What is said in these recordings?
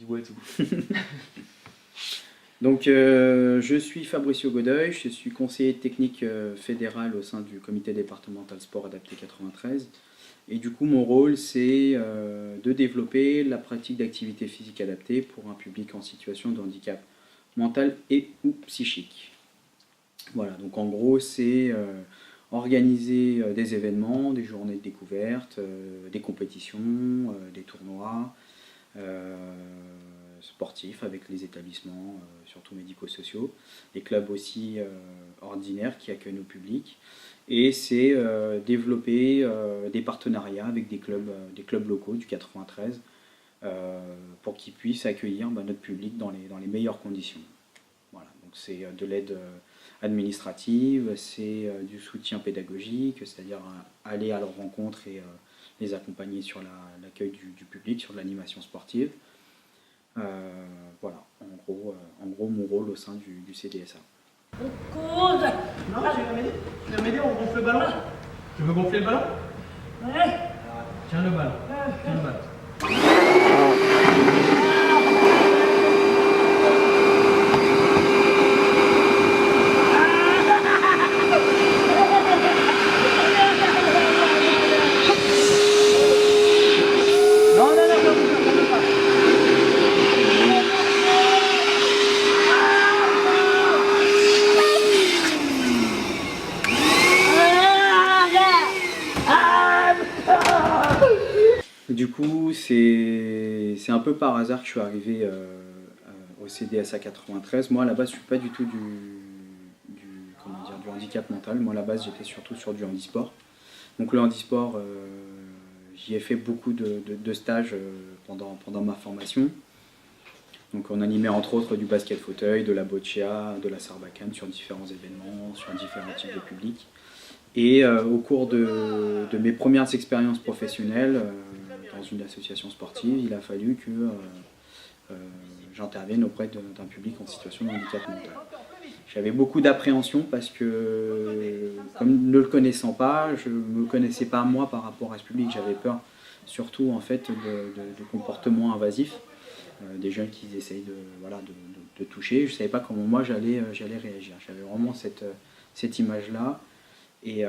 Dis-moi tout. Donc, je suis Fabricio Godoy, je suis conseiller technique fédéral au sein du comité départemental sport adapté 93. Et du coup, mon rôle, c'est de développer la pratique d'activité physique adaptée pour un public en situation de handicap mental et ou psychique. Voilà, donc en gros, c'est organiser des événements, des journées de découverte, des compétitions, des tournois sportifs avec les établissements, surtout médico-sociaux, les clubs aussi ordinaires qui accueillent nos publics. Et c'est développer des partenariats avec des clubs locaux du 93 pour qu'ils puissent accueillir notre public dans les meilleures conditions. Voilà, donc c'est de l'aide administrative, c'est du soutien pédagogique, c'est-à-dire aller à leur rencontre et les accompagner sur l'accueil du public, sur l'animation sportive. Voilà, en gros mon rôle au sein du CDSA. Non, tu viens m'aider, on gonfle le ballon. Tu veux gonfler le ballon? Ouais. Tiens le ballon. Tiens le ballon. Du coup, c'est un peu par hasard que je suis arrivé au CDSA 93. Moi, à la base, je ne suis pas du tout du handicap mental. Moi, à la base, j'étais surtout sur du handisport. Donc le handisport, j'y ai fait beaucoup de stages pendant ma formation. Donc on animait entre autres du basket fauteuil, de la boccia, de la sarbacane sur différents événements, sur différents types de publics. Et au cours de mes premières expériences professionnelles dans une association sportive, il a fallu que j'intervienne auprès d'un public en situation de handicap mental. J'avais beaucoup d'appréhension parce que, comme ne le connaissant pas, je ne me connaissais pas moi par rapport à ce public. J'avais peur surtout en fait de comportements invasifs, des jeunes qui essayent de toucher. Je ne savais pas comment moi j'allais réagir. J'avais vraiment cette image-là. Et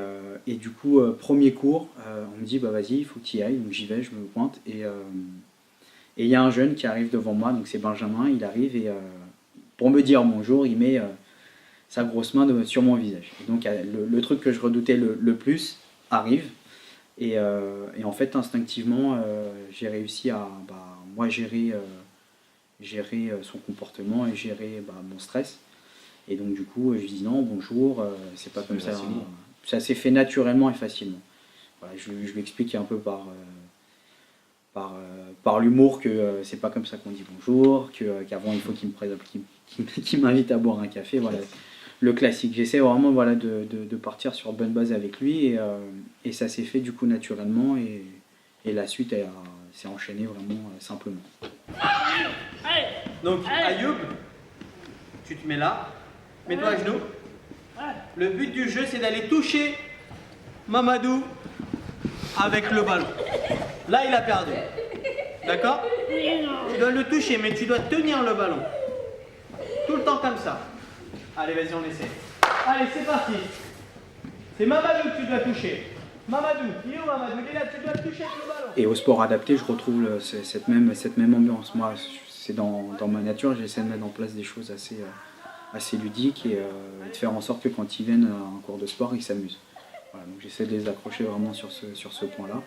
du coup, premier cours, on me dit bah vas-y, il faut que tu y ailles. Donc j'y vais, je me pointe. Et il y a un jeune qui arrive devant moi, donc c'est Benjamin, il arrive et pour me dire bonjour, il met sa grosse main sur mon visage. Et donc le truc que je redoutais le plus arrive. Et en fait, instinctivement, j'ai réussi à moi gérer son comportement et gérer mon stress. Et donc du coup, je dis non, bonjour, c'est pas comme ça. Ça s'est fait naturellement et facilement. Voilà, je lui explique un peu par l'humour que c'est pas comme ça qu'on dit bonjour, qu'avant il faut qu'il me présente, qu'il m'invite à boire un café. Voilà, le classique. J'essaie vraiment de partir sur bonne base avec lui et ça s'est fait du coup naturellement et la suite s'est enchaînée vraiment simplement. Donc Ayoub, tu te mets là, mets-toi à genoux. Le but du jeu, c'est d'aller toucher Mamadou avec le ballon. Là, il a perdu. D'accord? Tu dois le toucher, mais tu dois tenir le ballon. Tout le temps comme ça. Allez, vas-y, on essaie. Allez, c'est parti. C'est Mamadou que tu dois toucher. Mamadou, il est où Mamadou? Il est là, tu dois le toucher avec le ballon. Et au sport adapté, je retrouve cette même ambiance. Moi, c'est dans ma nature, j'essaie de mettre en place des choses assez ludiques et de faire en sorte que quand ils viennent à un cours de sport, ils s'amusent. Voilà, donc j'essaie de les accrocher vraiment sur ce point-là.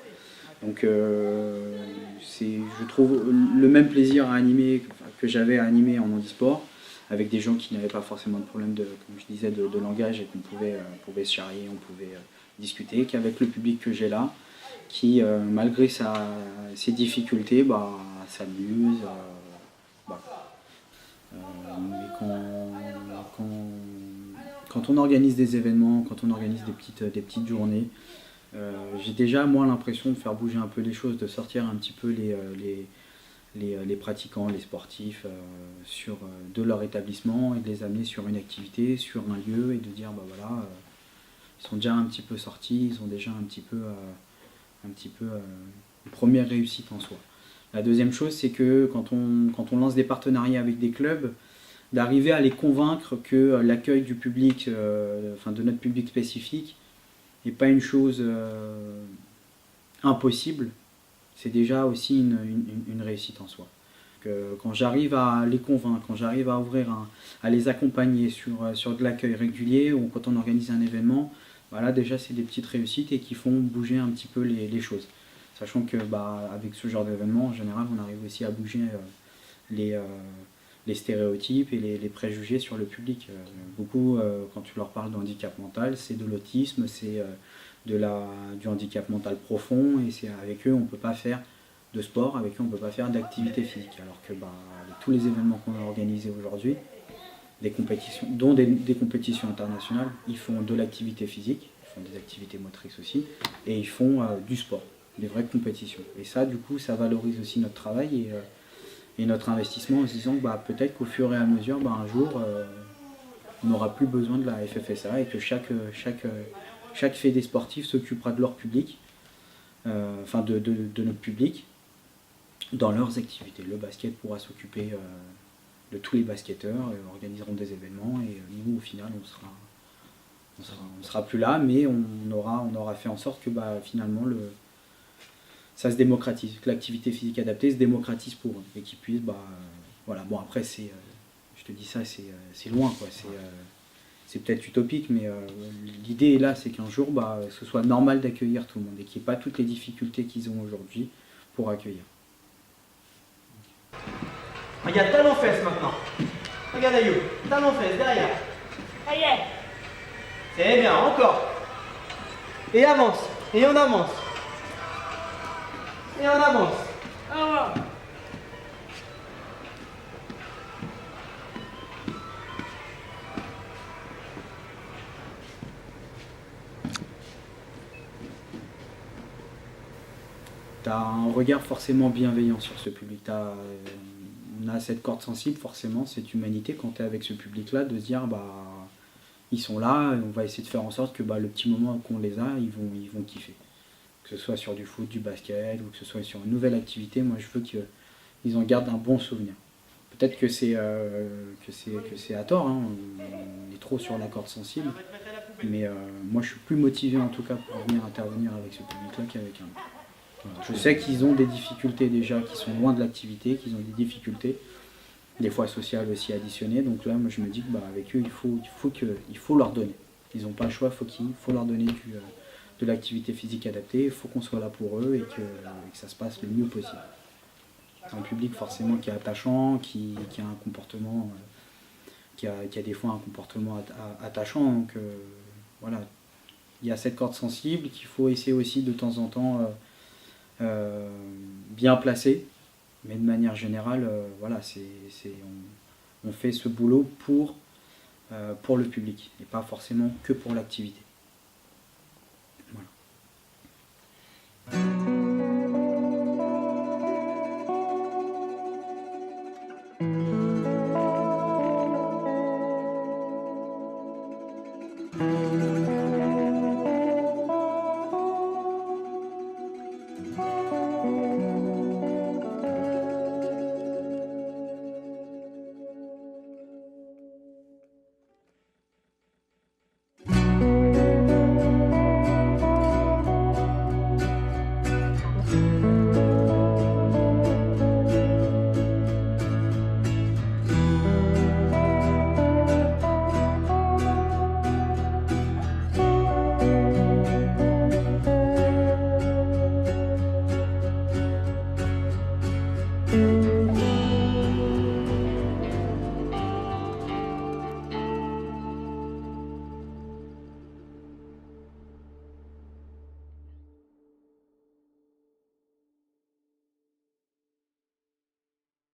Donc je trouve le même plaisir à animer que j'avais à animer en handisport, avec des gens qui n'avaient pas forcément de problème comme je disais, de langage et qu'on pouvait se charrier, on pouvait discuter, qu'avec le public que j'ai là, qui malgré ses difficultés, s'amuse. Mais quand on organise des événements, quand on organise des petites journées, j'ai déjà moi l'impression de faire bouger un peu les choses, de sortir un petit peu les pratiquants, les sportifs de leur établissement et de les amener sur une activité, sur un lieu et de dire ils sont déjà un petit peu sortis, ils ont déjà un petit peu une première réussite en soi. La deuxième chose, c'est que quand on lance des partenariats avec des clubs, d'arriver à les convaincre que l'accueil du public, enfin de notre public spécifique, n'est pas une chose impossible, c'est déjà aussi une réussite en soi. Quand j'arrive à les convaincre, quand j'arrive à à les accompagner sur de l'accueil régulier ou quand on organise un événement, voilà, déjà c'est des petites réussites et qui font bouger un petit peu les choses. Sachant que avec ce genre d'événement, en général, on arrive aussi à bouger les stéréotypes et les préjugés sur le public. Beaucoup, quand tu leur parles de handicap mental, c'est de l'autisme, c'est du handicap mental profond, et c'est avec eux on ne peut pas faire de sport, avec eux on ne peut pas faire d'activité physique. Alors que tous les événements qu'on a organisés aujourd'hui, des compétitions, dont des compétitions internationales, ils font de l'activité physique, ils font des activités motrices aussi, et ils font du sport, des vraies compétitions. Et ça, du coup, ça valorise aussi notre travail et notre investissement en se disant que peut-être qu'au fur et à mesure, un jour, on n'aura plus besoin de la FFSA et que chaque fédé sportif s'occupera de leur public, enfin de notre public, dans leurs activités. Le basket pourra s'occuper de tous les basketteurs, organiseront des événements et nous, au final, on sera plus là, mais on aura fait en sorte que finalement ça se démocratise, que l'activité physique adaptée se démocratise pour eux et qu'ils puissent, voilà. Bon, après, je te dis ça, c'est loin, quoi. C'est peut-être utopique, mais l'idée là, c'est qu'un jour, ce soit normal d'accueillir tout le monde et qu'il n'y ait pas toutes les difficultés qu'ils ont aujourd'hui pour accueillir. Regarde, talon-fesse maintenant. Regarde Ayoub, talon-fesse derrière. C'est bien, encore. Et avance, et on avance. Et on avance. Tu as un regard forcément bienveillant sur ce public. On a cette corde sensible, forcément, cette humanité, quand tu es avec ce public-là, de se dire, ils sont là, et on va essayer de faire en sorte que le petit moment qu'on les a, ils vont kiffer. Que ce soit sur du foot, du basket, ou que ce soit sur une nouvelle activité, moi je veux qu'ils en gardent un bon souvenir. Peut-être que c'est à tort, hein, on est trop sur la corde sensible, mais moi je suis plus motivé en tout cas pour venir intervenir avec ce public-là qu'avec un autre. Voilà. Je sais qu'ils ont des difficultés déjà, qu'ils sont loin de l'activité, qu'ils ont des difficultés, des fois sociales aussi additionnées, donc là moi je me dis qu'avec eux il faut leur donner. Ils n'ont pas le choix, il faut leur donner de l'activité physique adaptée, il faut qu'on soit là pour eux et que ça se passe le mieux possible. C'est un public forcément qui est attachant, qui a un comportement, qui a des fois un comportement attachant, donc voilà. Il y a cette corde sensible qu'il faut essayer aussi de temps en temps bien placer, mais de manière générale, voilà, on fait ce boulot pour le public et pas forcément que pour l'activité. Voilà.